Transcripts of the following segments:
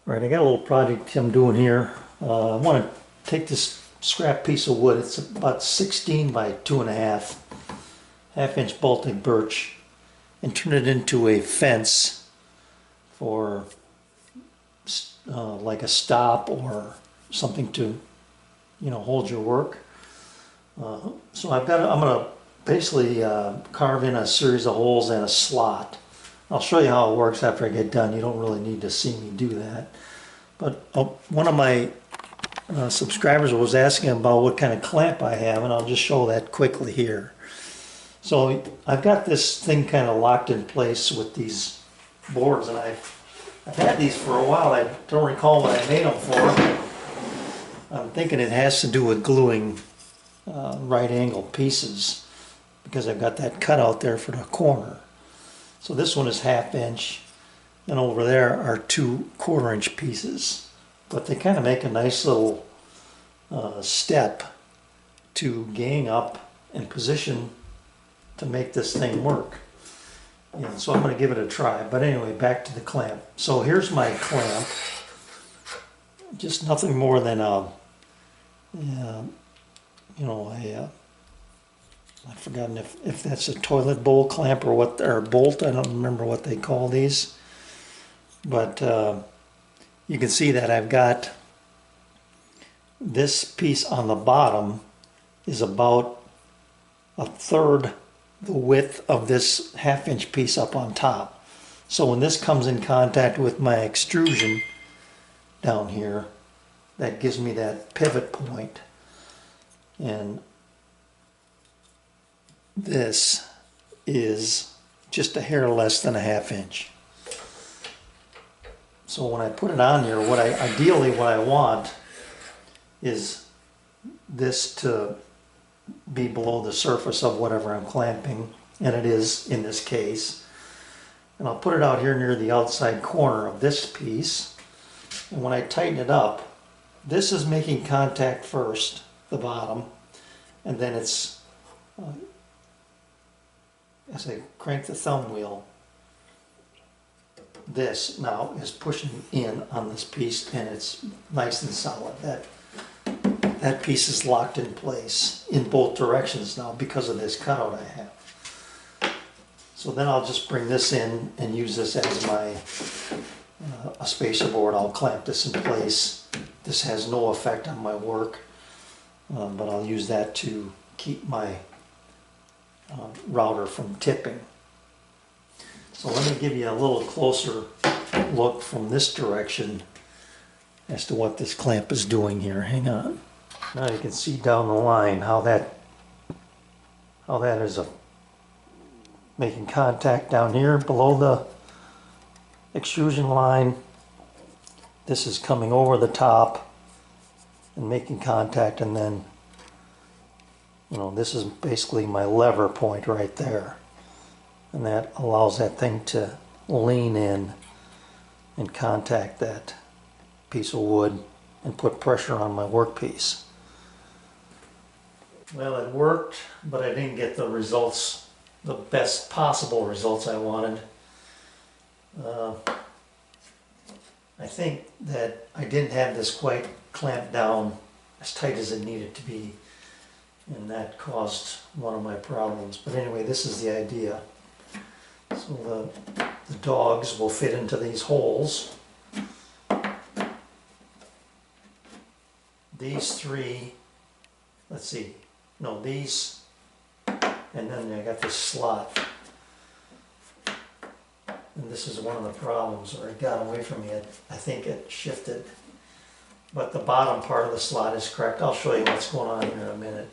All right, I got a little project I'm doing here. I want to take this scrap piece of wood. It's about 16 by 2.5, half-inch Baltic birch, and turn it into a fence for like a stop or something to, hold your work. So I'm gonna basically carve in a series of holes and a slot. I'll show you how it works after I get done. You don't really need to see me do that. But one of my subscribers was asking about what kind of clamp I have, and I'll just show that quickly here. So I've got this thing kind of locked in place with these boards, and I've had these for a while. I don't recall what I made them for. I'm thinking it has to do with gluing right angle pieces, because I've got that cut out there for the corner. So this one is 1/2 inch, and over there are 2 1/4 inch pieces, but they kind of make a nice little step to gang up and position to make this thing work. And so I'm going to give it a try. But anyway, back to the clamp. So here's my clamp. Just nothing more than I've forgotten if that's a toilet bowl clamp or what, or bolt. I don't remember what they call these. But you can see that I've got this piece on the bottom is about 1/3 the width of this 1/2 inch piece up on top. So when this comes in contact with my extrusion down here, that gives me that pivot point. And this is just a hair less than a 1/2 inch. So when I put it on here, ideally what I want is this to be below the surface of whatever I'm clamping, and it is in this case. And I'll put it out here near the outside corner of this piece, and when I tighten it up, this is making contact first, the bottom, and then it's, as I crank the thumb wheel, this now is pushing in on this piece, and it's nice and solid. That piece is locked in place in both directions now because of this cutout I have. So then I'll just bring this in and use this as my a spacer board. I'll clamp this in place. This has no effect on my work, but I'll use that to keep my router from tipping. So let me give you a little closer look from this direction as to what this clamp is doing here. Hang on. Now you can see down the line how that is making contact down here below the extrusion line. This is coming over the top and making contact, and then this is basically my lever point right there, and that allows that thing to lean in and contact that piece of wood and put pressure on my workpiece. Well, it worked, but I didn't get the results, the best possible results I wanted. I think that I didn't have this quite clamped down as tight as it needed to be, and that caused one of my problems. But anyway, this is the idea. So the dogs will fit into these holes. These 3, let's see, no, these, and then I got this slot. And this is one of the problems, or it got away from me. I think it shifted. But the bottom part of the slot is correct. I'll show you what's going on here in a minute.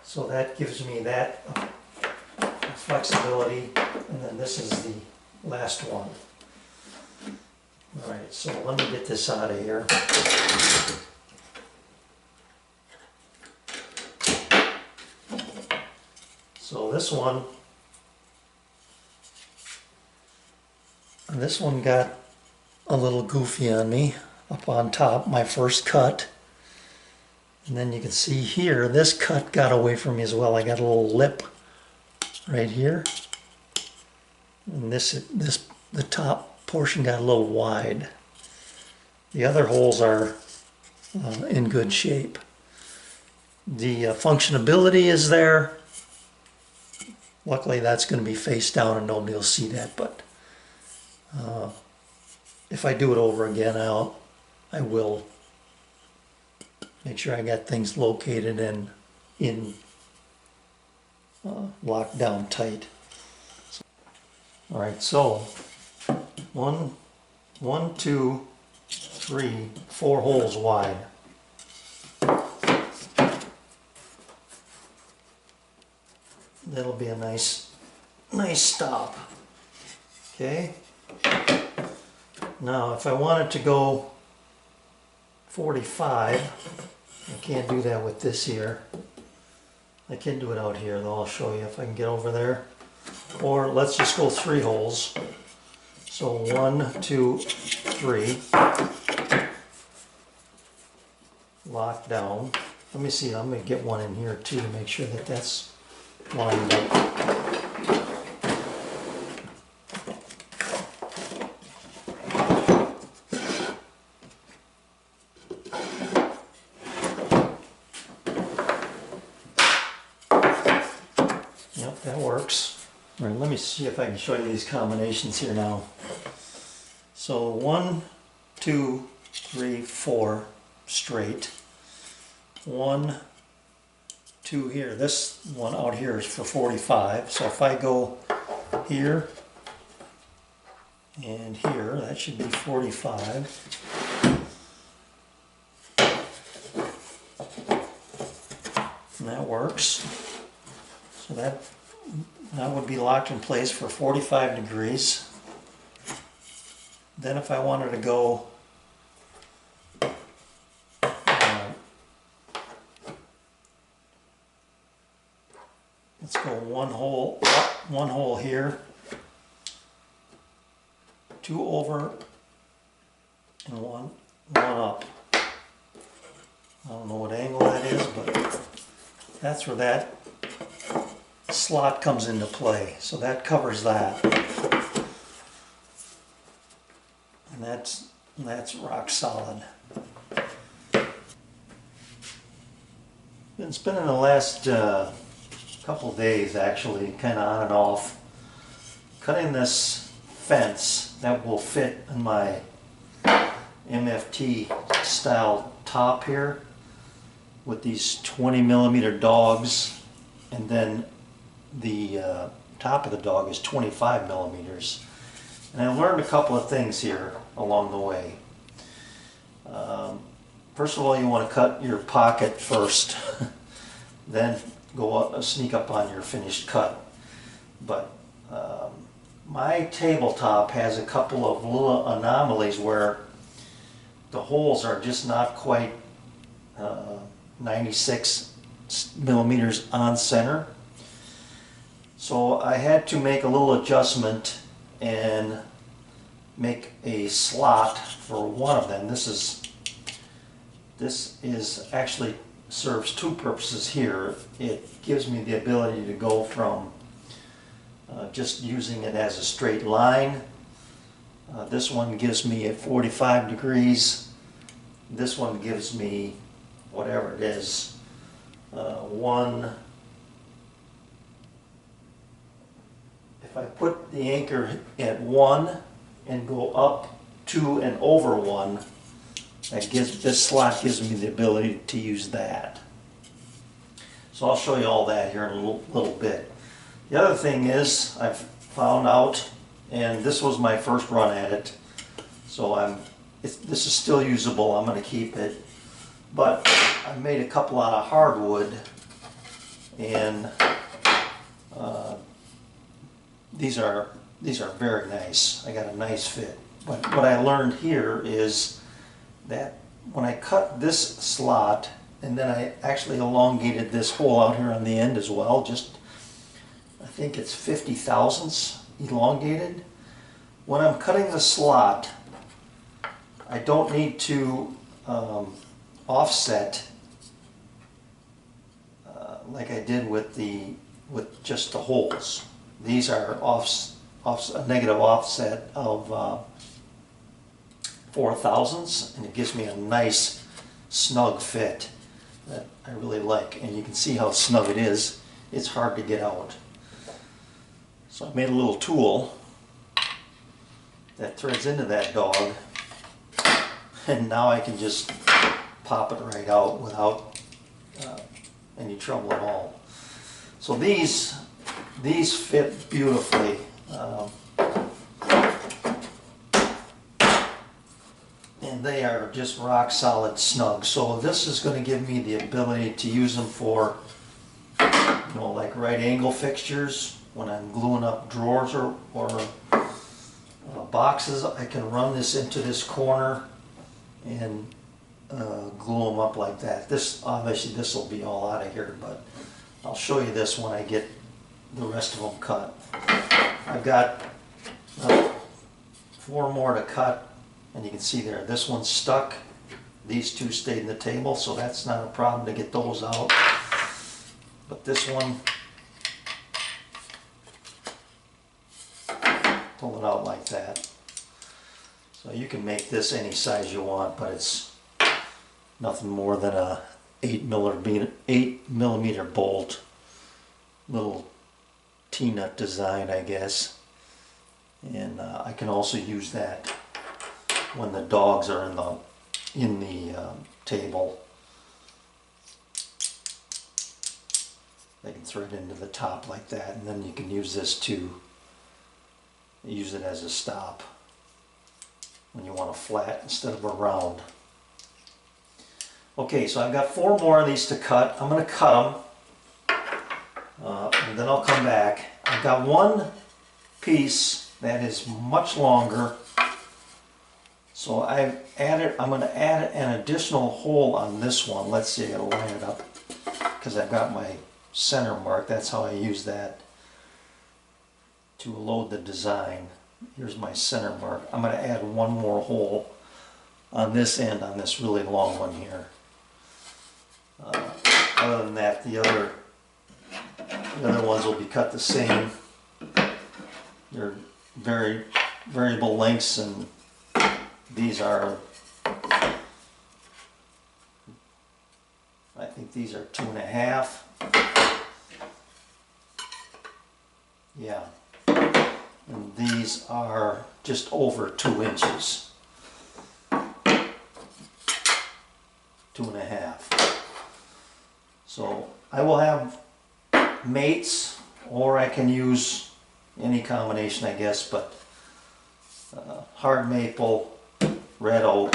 So that gives me that flexibility, and then this is the last one. Alright, so let me get this out of here. So this one got a little goofy on me up on top, my first cut. And then you can see here, this cut got away from me as well. I got a little lip right here. And the top portion got a little wide. The other holes are in good shape. The functionability is there. Luckily that's going to be face down and nobody will see that, but if I do it over again, I will make sure I got things located and locked down tight. All right, so 1, 2, 3, 4 holes wide. That'll be a nice stop. Okay. Now, if I wanted to go 45, I can't do that with this here. I can do it out here, though. I'll show you if I can get over there. Or let's just go 3 holes. So 1, 2, 3. Lock down. Let me see. I'm going to get one in here too to make sure that that's lined up. Yep, that works. All right, let me see if I can show you these combinations here now. So 1, 2, 3, 4 straight. 1, 2 here. This one out here is for 45. So if I go here and here, that should be 45. And that works. So that would be locked in place for 45 degrees. Then if I wanted to go let's go one hole up, one hole here, 2 over, and one up. I don't know what angle that is, but that's where that slot comes into play. So that covers that. And that's rock solid. Been spending the last couple days, actually, kind of on and off, cutting this fence that will fit in my MFT style top here with these 20mm dogs, and then the top of the dog is 25mm. And I learned a couple of things here along the way. First of all, you want to cut your pocket first, then go up, sneak up on your finished cut. But my tabletop has a couple of little anomalies where the holes are just not quite 96mm on center. So I had to make a little adjustment and make a slot for one of them. This is actually serves 2 purposes here. It gives me the ability to go from just using it as a straight line. This one gives me at 45 degrees. This one gives me whatever it is, if I put the anchor at 1 and go up 2 and over 1, this slot gives me the ability to use that. So I'll show you all that here in a little bit. The other thing is, I've found out, and this was my first run at it, so this is still usable. I'm going to keep it, but I made a couple out of hardwood, and these are very nice. I got a nice fit. But what I learned here is that when I cut this slot, and then I actually elongated this hole out here on the end as well, just I think it's 50 thousandths elongated. When I'm cutting the slot, I don't need to offset like I did with just the holes. These are a negative offset of 4/1000, and it gives me a nice snug fit that I really like. And you can see how snug it is. It's hard to get out. So I made a little tool that threads into that dog, and now I can just pop it right out without any trouble at all. So these fit beautifully. And they are just rock solid snug. So this is going to give me the ability to use them for, you know, like right angle fixtures when I'm gluing up drawers or boxes. I can run this into this corner and glue them up like that. This obviously this will be all out of here, but I'll show you this when I get the rest of them cut. I've got 4 more to cut, and you can see there, this one's stuck. These 2 stayed in the table, so that's not a problem to get those out. But this one, pull it out like that. So you can make this any size you want, but it's nothing more than a 8mm bolt, little T-nut design, I guess. And I can also use that when the dogs are in the table. They can thread into the top like that, and then you can use this to use it as a stop when you want a flat instead of a round. Okay, so I've got 4 more of these to cut. I'm going to cut them, and then I'll come back. I've got one piece that is much longer, so I'm going to add an additional hole on this one. Let's see, I got to line it up because I've got my center mark. That's how I use that to load the design. Here's my center mark. I'm going to add one more hole on this end, on this really long one here. Other than that, the other ones will be cut the same. They're very variable lengths, and these are, I think these are 2.5. Yeah. And these are just over 2 inches. 2.5. So I will have mates, or I can use any combination, I guess, but hard maple, red oak.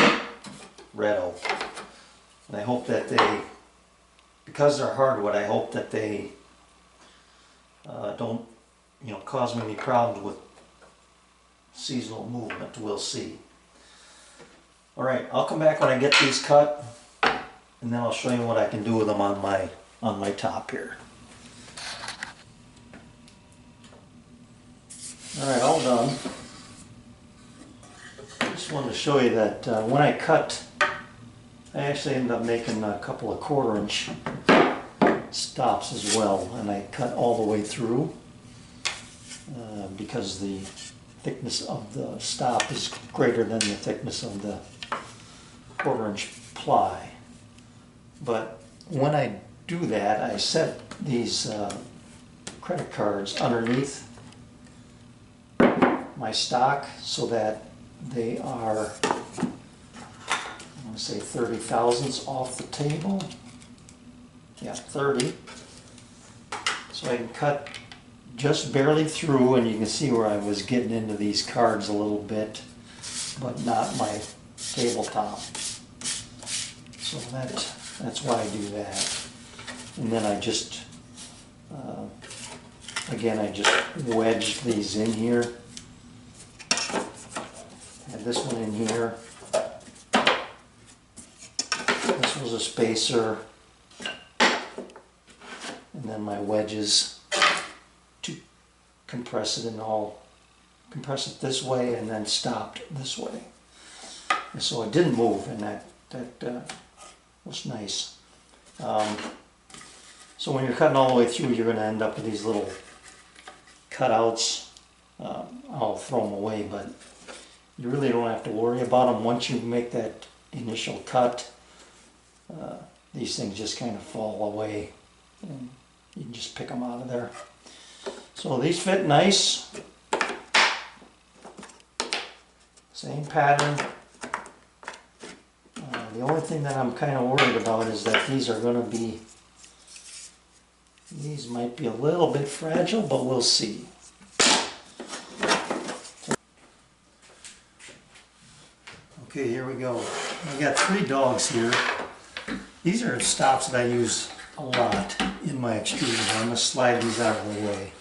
And I hope that they, because they're hardwood, I hope that they don't, you know, cause me any problems with seasonal movement. We'll see. Alright, I'll come back when I get these cut, and then I'll show you what I can do with them on my top here. Alright, all done. Just wanted to show you that when I cut, I actually ended up making a couple of 1/4 inch stops as well, and I cut all the way through because the thickness of the stop is greater than the thickness of the 1/4 inch ply. But when I do that, I set these credit cards underneath my stock so that they are, I'm going to say 30/1000 off the table. Yeah, 30. So I can cut just barely through, and you can see where I was getting into these cards a little bit, but not my tabletop. So that's why I do that. And then I just, again, I just wedged these in here. Had this one in here. This was a spacer. And then my wedges to compress it compress it this way and then stopped this way. And so it didn't move, and that was nice. So when you're cutting all the way through, you're going to end up with these little cutouts. I'll throw them away, but You really don't have to worry about them once you make that initial cut. These things just kind of fall away and you can just pick them out of there. So these fit nice. Same pattern. The only thing that I'm kind of worried about is that these might be a little bit fragile, but we'll see. Okay, here we go. I got 3 dogs here. These are stops that I use a lot in my extrusion. I'm going to slide these out of the way.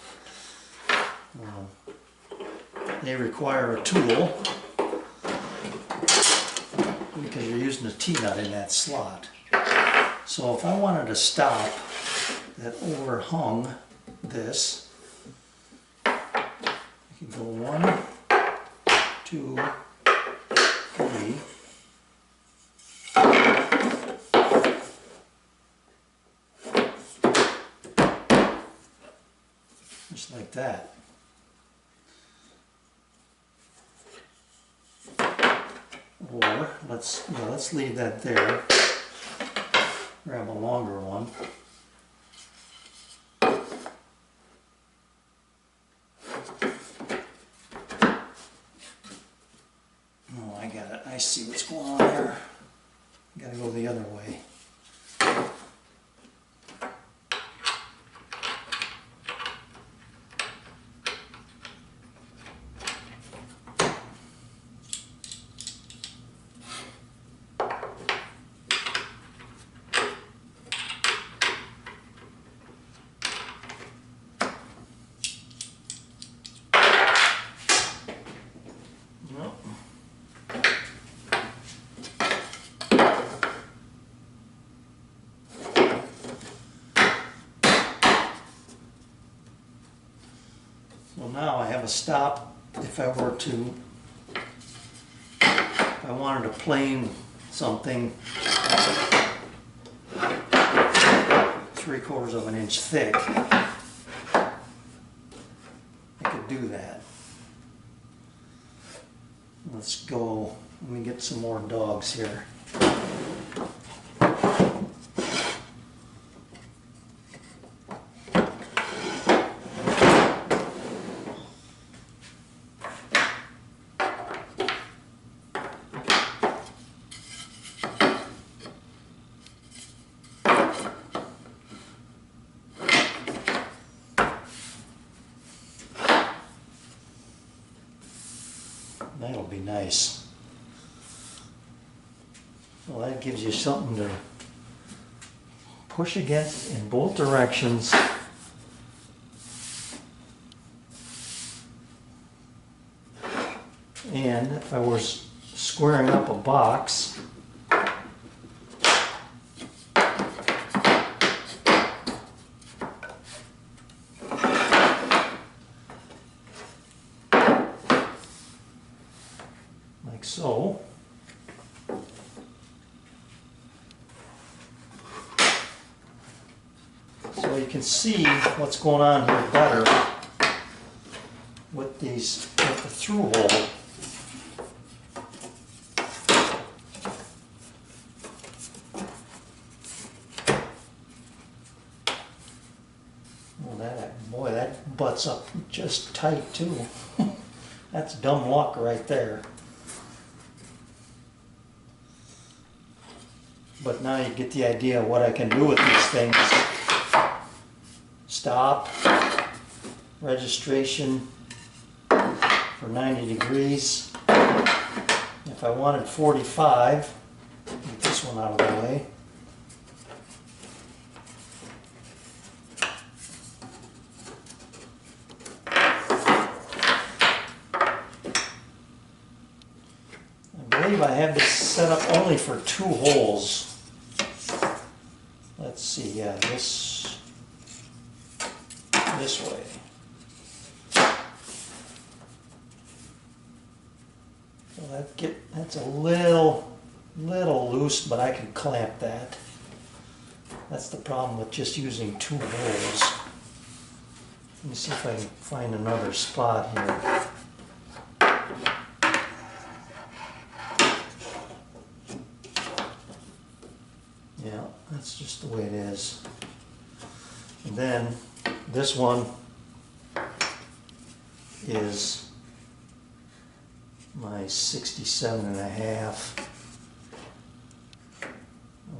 They require a tool because you're using a T-nut in that slot. So if I wanted to stop that overhung this, I can go 1, 2, 3. Just like that. Or let's leave that there. Grab a longer one. Oh, I got it. I see what's going on there. Got to go the other way. So now I have a stop if I wanted to plane something 3/4 of an inch thick, I could do that. Let's go, let me get some more dogs here. That'll be nice. Well, that gives you something to push against in both directions. And if I was squaring up a box, like so. So you can see what's going on here better with the through hole. Boy, that butts up just tight too. That's dumb luck right there. But now you get the idea of what I can do with these things. Stop, registration for 90 degrees. If I wanted 45, get this one out of the way. I believe I have this set up only for 2 holes. Let's see, yeah, this way. So that's a little loose, but I can clamp that. That's the problem with just using 2 holes. Let me see if I can find another spot here. Yeah, that's just the way it is. And then this one is my 67.5, or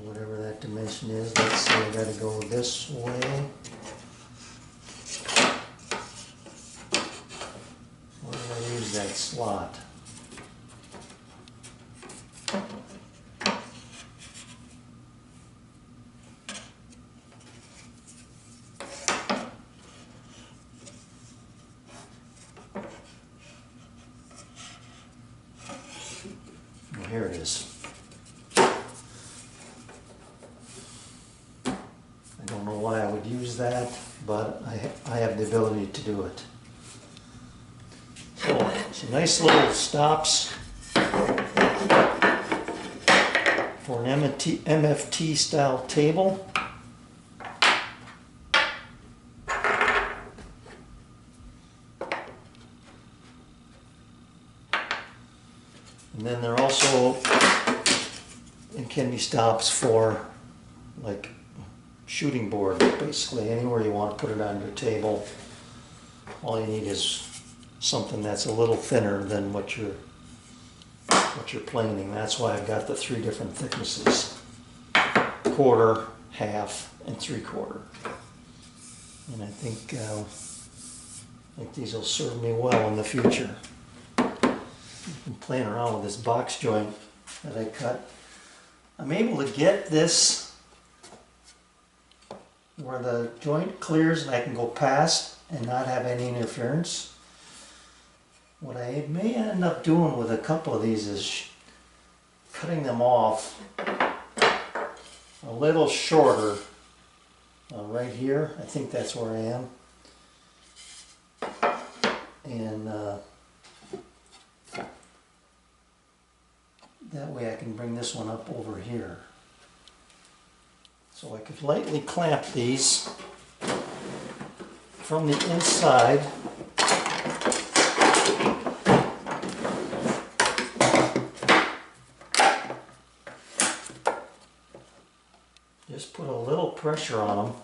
whatever that dimension is. Let's see, I gotta go this way. Where did I use that slot? Here it is. I don't know why I would use that, but I have the ability to do it. So, some nice little stops for an MFT style table. And then there also, it can be stops for like shooting board, basically anywhere you want to put it on your table. All you need is something that's a little thinner than what you're planing. That's why I've got the 3 different thicknesses: 1/4, 1/2, and 3/4. And I think these will serve me well in the future. I've been playing around with this box joint that I cut. I'm able to get this where the joint clears and I can go past and not have any interference. What I may end up doing with a couple of these is cutting them off a little shorter right here. I think that's where I am. And that way I can bring this one up over here. So I could lightly clamp these from the inside. Just put a little pressure on them.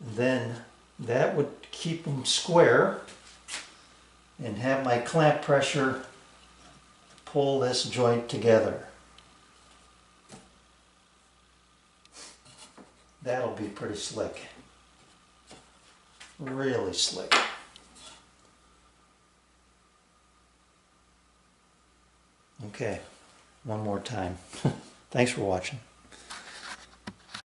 Then that would keep them square and have my clamp pressure pull this joint together. That'll be pretty slick. Really slick. Okay, one more time. Thanks for watching.